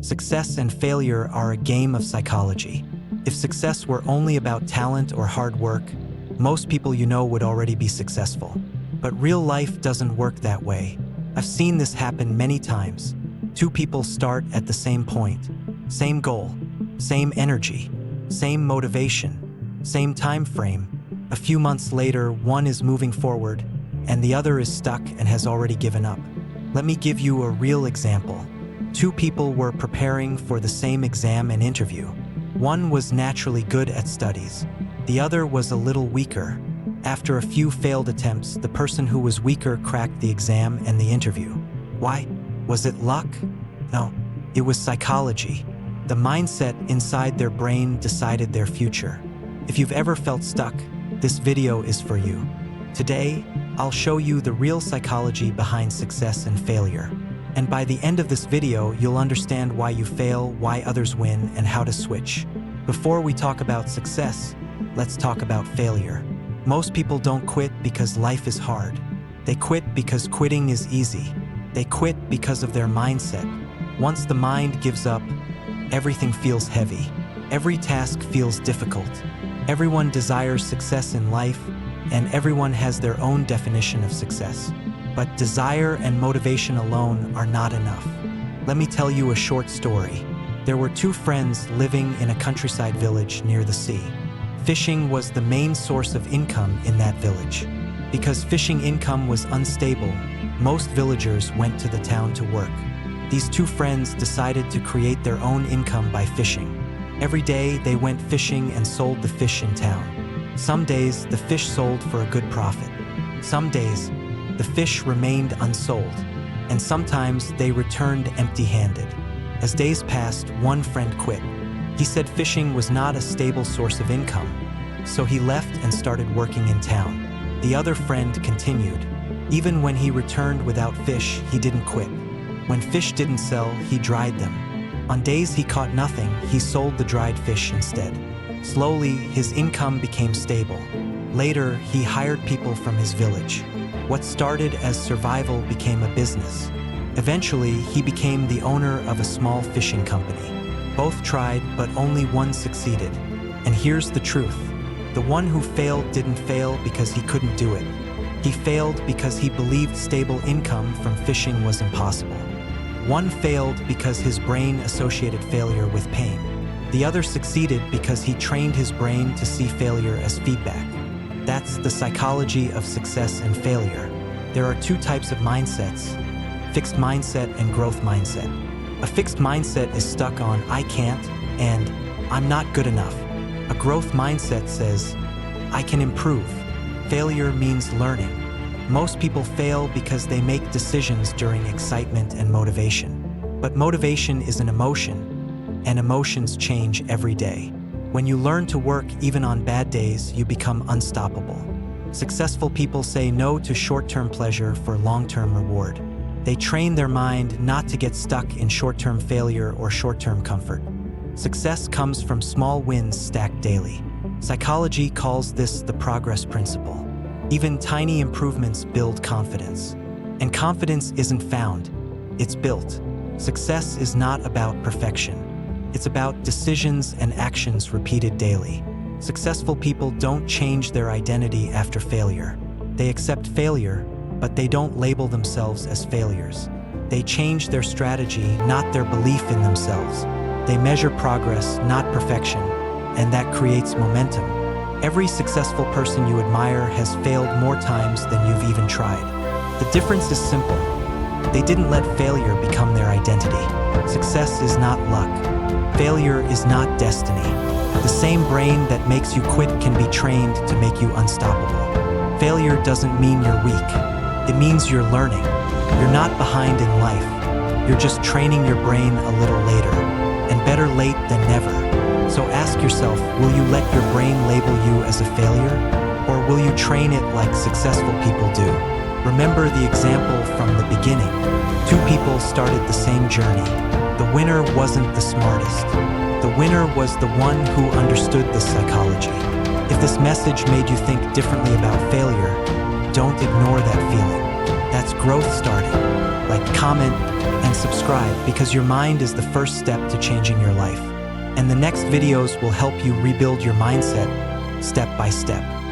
Success and failure are a game of psychology. If success were only about talent or hard work, most people you know would already be successful. But real life doesn't work that way. I've seen this happen many times. Two people start at the same point, same goal, same energy, same motivation, same time frame. A few months later, one is moving forward, and the other is stuck and has already given up. Let me give you a real example. Two people were preparing for the same exam and interview. One was naturally good at studies. The other was a little weaker. After a few failed attempts, the person who was weaker cracked the exam and the interview. Why? Was it luck? No, it was psychology. The mindset inside their brain decided their future. If you've ever felt stuck, this video is for you. Today, I'll show you the real psychology behind success and failure. And by the end of this video, you'll understand why you fail, why others win, and how to switch. Before we talk about success, let's talk about failure. Most people don't quit because life is hard. They quit because quitting is easy. They quit because of their mindset. Once the mind gives up, everything feels heavy. Every task feels difficult. Everyone desires success in life, and everyone has their own definition of success. But desire and motivation alone are not enough. Let me tell you a short story. There were two friends living in a countryside village near the sea. Fishing was the main source of income in that village. Because fishing income was unstable, most villagers went to the town to work. These two friends decided to create their own income by fishing. Every day they went fishing and sold the fish in town. Some days the fish sold for a good profit. Some days the fish remained unsold, and sometimes they returned empty-handed. As days passed, one friend quit. He said fishing was not a stable source of income, so he left and started working in town. The other friend continued. Even when he returned without fish, he didn't quit. When fish didn't sell, he dried them. On days he caught nothing, he sold the dried fish instead. Slowly, his income became stable. Later, he hired people from his village. What started as survival became a business. Eventually, he became the owner of a small fishing company. Both tried, but only one succeeded. And here's the truth. The one who failed didn't fail because he couldn't do it. He failed because he believed stable income from fishing was impossible. One failed because his brain associated failure with pain. The other succeeded because he trained his brain to see failure as feedback. That's the psychology of success and failure. There are two types of mindsets: fixed mindset and growth mindset. A fixed mindset is stuck on "I can't" and "I'm not good enough." A growth mindset says, "I can improve." Failure means learning. Most people fail because they make decisions during excitement and motivation. But motivation is an emotion, and emotions change every day. When you learn to work even on bad days, you become unstoppable. Successful people say no to short-term pleasure for long-term reward. They train their mind not to get stuck in short-term failure or short-term comfort. Success comes from small wins stacked daily. Psychology calls this the progress principle. Even tiny improvements build confidence. And confidence isn't found, it's built. Success is not about perfection. It's about decisions and actions repeated daily. Successful people don't change their identity after failure. They accept failure, but they don't label themselves as failures. They change their strategy, not their belief in themselves. They measure progress, not perfection, and that creates momentum. Every successful person you admire has failed more times than you've even tried. The difference is simple. They didn't let failure become their identity. Success is not luck. Failure is not destiny. The same brain that makes you quit can be trained to make you unstoppable. Failure doesn't mean you're weak. It means you're learning. You're not behind in life. You're just training your brain a little later. And better late than never. So ask yourself, will you let your brain label you as a failure? Or will you train it like successful people do? Remember the example from the beginning. Two people started the same journey. The winner wasn't the smartest. The winner was the one who understood this psychology. If this message made you think differently about failure, don't ignore that feeling. That's growth starting. Like, comment, and and subscribe because your mind is the first step to changing your life. And the next videos will help you rebuild your mindset step by step.